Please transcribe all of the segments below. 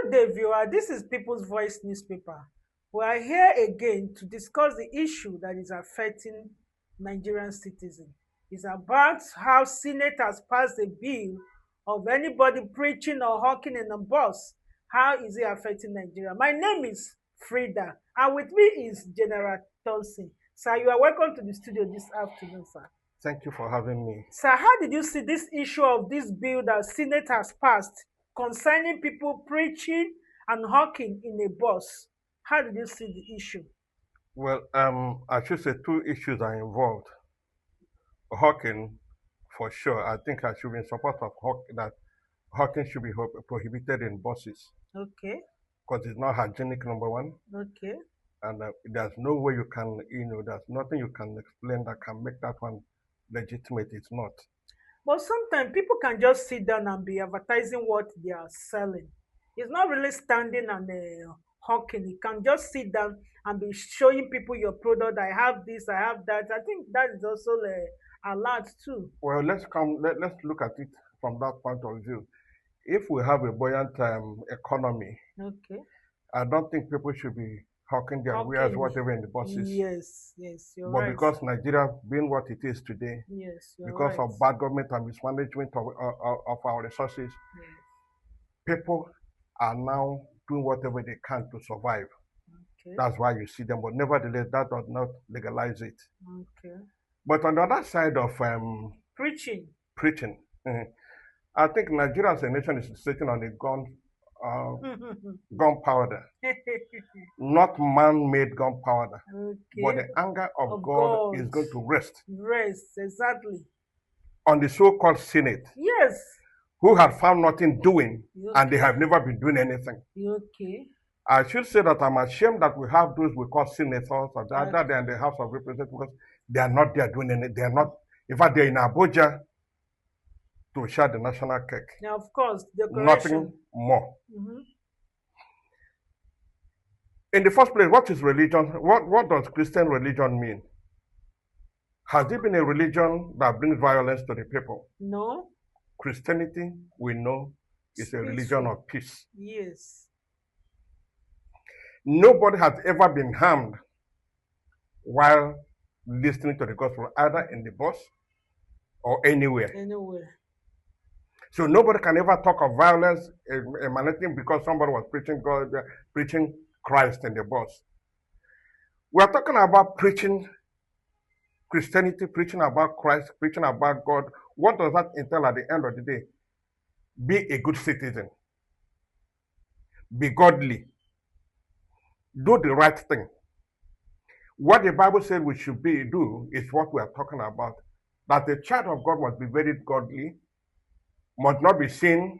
Good day, viewer. This is People's Voice newspaper. We are here again to discuss the issue that is affecting Nigerian citizens. It's about how Senate has passed a bill of anybody preaching or hawking in a bus. How is it affecting Nigeria? My name is Frida, and with me is General Thompson. Sir, you are welcome to the studio this afternoon, sir. Thank you for having me. Sir, how did you see this issue of this bill that Senate has passed concerning people preaching and hawking in a bus? How did you see the issue? Well, I should say two issues are involved. Hawking, for sure. I think I should be in support of that hawking should be prohibited in buses Okay, because it's not hygienic, number one. okay. And there's no way you can, there's nothing you can explain that can make that one legitimate. It's not. But sometimes people can just sit down and be advertising what they are selling. It's not really standing and hawking. You can just sit down and be showing people your product. I have this, I have that. I think that is also allowed too. Well, let's look at it from that point of view. If we have a buoyant economy, Okay. I don't think people should be hawking their wares, Hawking. whatever in the buses. Yes, yes, you're But right. because Nigeria being what it is today, Yes, you're because right. of bad government and mismanagement of our resources, Yes. people are now doing whatever they can to survive. Okay. That's why you see them. But nevertheless, that does not legalize it. Okay. But on the other side of Preaching. preaching, I think Nigeria as a nation is sitting on a gunpowder, not man-made gunpowder. But Okay. the anger of Of God is God. going to rest Rest, exactly. on the so-called Senate, Yes. who have found nothing doing, You and they okay? have never been doing anything. You okay? I should say that I'm ashamed that we have those we call senators or the Okay. other than the House of Representatives because they are not there doing anything. They are not, in fact, they're in Abuja to share the national cake. Now, of course, decoration. Nothing more. Mhm. In the first place, what is religion? What does Christian religion mean? Has it been a religion that brings violence to the people? No. Christianity, we know, is a religion Peaceful. of peace. Yes. Nobody has ever been harmed while listening to the gospel, either in the bus or anywhere. Anywhere. So nobody can ever talk of violence emanating because somebody was preaching Christ in the bus. We are talking about preaching Christianity, preaching about Christ, preaching about God. What does that entail at the end of the day? Be a good citizen. Be godly. Do the right thing. What the Bible said we should do is what we are talking about. That the child of God must be very godly, must not be seen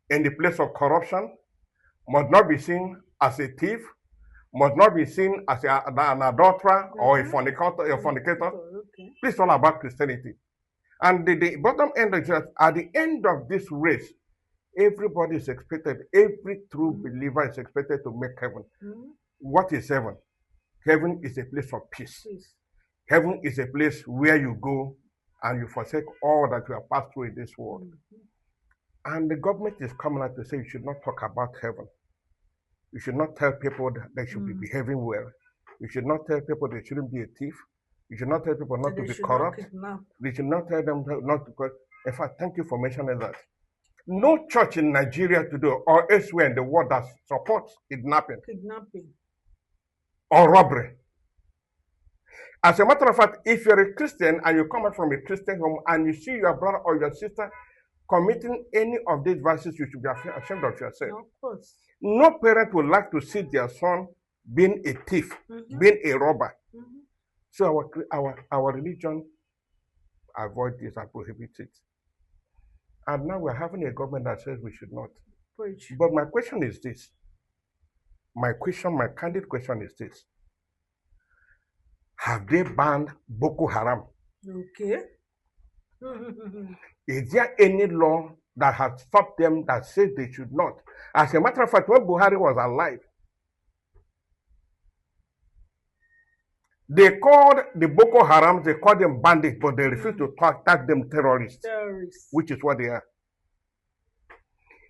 in the place of corruption, must not be seen as a thief, must not be seen as an adulterer or a fornicator. Okay. This is all about Christianity. And the bottom end is that at the end of this race, everybody is expected, every true believer is expected to make heaven. What is heaven? Heaven is a place of peace. Heaven is a place where you go and you forsake all that you have passed through in this world. And the government is coming out to say you should not talk about heaven. You should not tell people that they should be behaving well. You should not tell people they shouldn't be a thief. You should not tell people not to be corrupt. You should not tell them not to. In fact, thank you for mentioning that. No church in Nigeria today or elsewhere in the world that supports kidnapping or robbery. As a matter of fact, if you're a Christian and you come out from a Christian home and you see your brother or your sister committing any of these vices, you should be ashamed of yourself. Of course. No parent would like to see their son being a thief, being a robber. So our religion avoid this and prohibit it. And now we're having a government that says we should not. Preach. But my question is this. My candid question is this. Have they banned Boko Haram? Okay. Is there any law that has stopped them that says they should not? As a matter of fact, when Buhari was alive, they called the Boko Haram, they called them bandits, but they refused to tag them terrorists, which is what they are.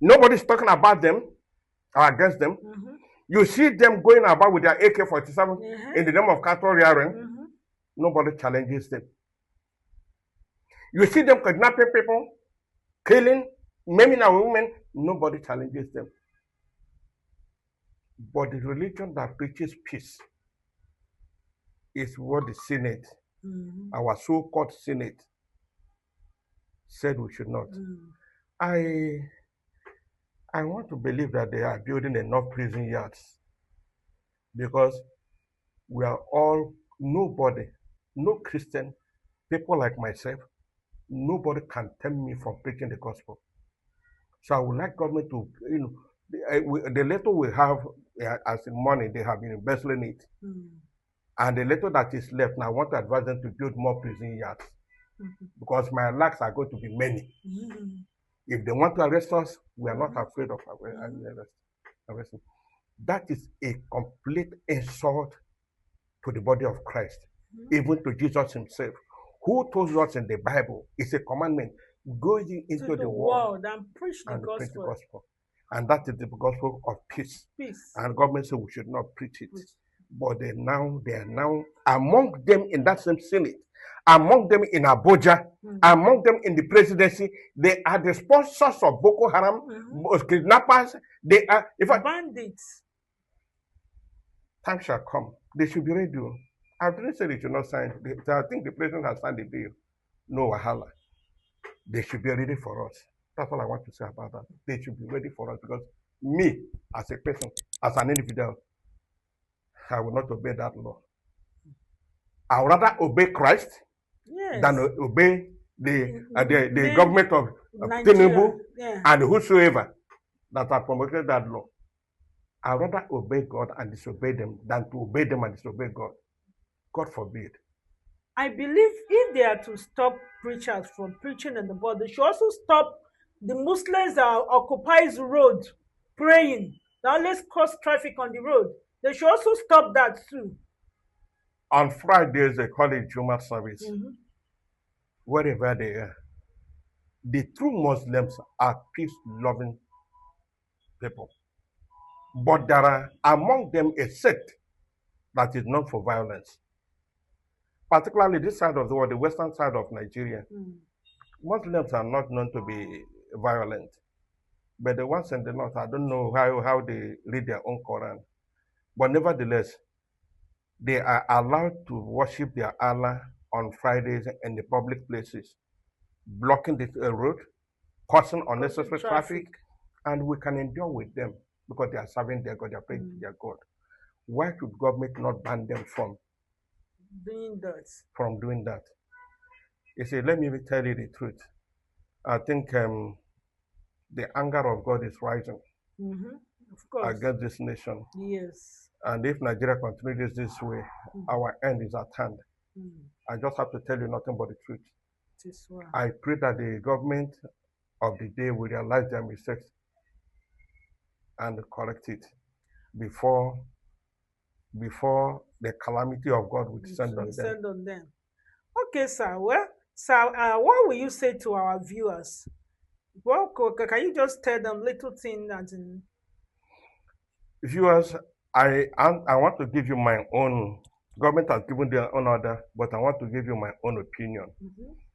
Nobody's talking about them. or against them. Mm-hmm. You see them going about with their AK-47 Mm-hmm. in the name of cattle rearing. Mm-hmm. Nobody challenges them. You see them kidnapping people, killing, maiming our women. Nobody challenges them. But the religion that preaches peace is what the Senate, Mm-hmm. our so-called Senate, said we should not. Mm. I want to believe that they are building enough prison yards because we are all, nobody, no Christian, people like myself, nobody can tempt me from preaching the gospel. So I would like government to, the little we have as in money, they have been embezzling it. Mm. And the little that is left, now I want to advise them to build more prison yards because my lacks are going to be many. Mm-hmm. If they want to arrest us, we are not afraid of arresting. That is a complete insult to the body of Christ, even to Jesus himself, who told us in the Bible, it's a commandment, go into the world and preach the gospel. And that is the gospel of peace. Peace. And government said we should not preach it. But they are now among them in that same Senate, among them in Abuja, among them in the presidency, they are the sponsors of Boko Haram, kidnappers, they are bandits. Time shall come. They should be ready. I didn't say they should not sign. I think the president has signed the bill. No wahala. They should be ready for us. That's all I want to say about that. They should be ready for us because me, as a person, as an individual, I will not obey that law. I would rather obey Christ than obey the government of Tinubu and whosoever that have promoted that law. I would rather obey God and disobey them than to obey them and disobey God. God forbid. I believe if they are to stop preachers from preaching in the body, they should also stop the Muslims that occupies the road praying. Now let's cause traffic on the road. They should also stop that too. On Fridays, they call it Juma service. Wherever they are. The true Muslims are peace-loving people. But there are among them a sect that is known for violence. Particularly this side of the world, the western side of Nigeria. Muslims are not known to be violent. But the ones in the north, I don't know how they read their own Quran. But nevertheless, they are allowed to worship their Allah on Fridays in the public places, blocking the road, causing unnecessary traffic, and we can endure with them because they are serving their God, they are praying to their God. Why should government not ban them from doing that? You see, let me tell you the truth. I think the anger of God is rising of course, against this nation. Yes. And if Nigeria continues this way, our end is at hand. I just have to tell you nothing but the truth. I pray that the government of the day will realize their mistakes and correct it before the calamity of God will descend on them. Okay, sir. Well, sir, what will you say to our viewers? Well, can you just tell them little thing as in... Viewers, I want to give you my own. Government has given their own order, but I want to give you my own opinion.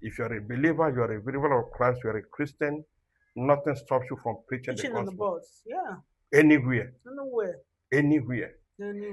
If you're a believer of Christ, you're a Christian, nothing stops you from preaching the gospel. On the bus. Yeah. Anywhere. Anywhere.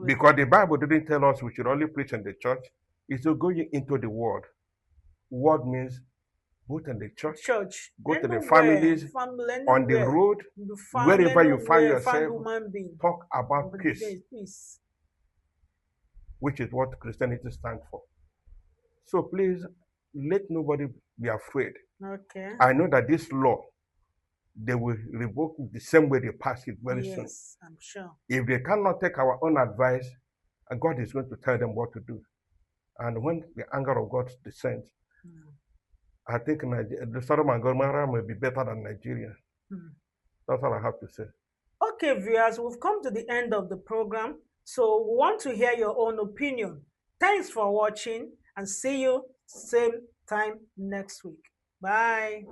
Because the Bible didn't tell us we should only preach in the church. It's to go into the world. Word means go to the church, go to the families, on the road, wherever you find yourself, talk about peace, which is what Christianity stands for. So please, let nobody be afraid. Okay. I know that this law, they will revoke it the same way they pass it very soon. Yes, I'm sure. If they cannot take our own advice, God is going to tell them what to do. And when the anger of God descends, I think the Sodom and Gomorrah may be better than Nigeria. That's all I have to say. Okay, viewers, we've come to the end of the program. So we want to hear your own opinion. Thanks for watching and see you same time next week. Bye.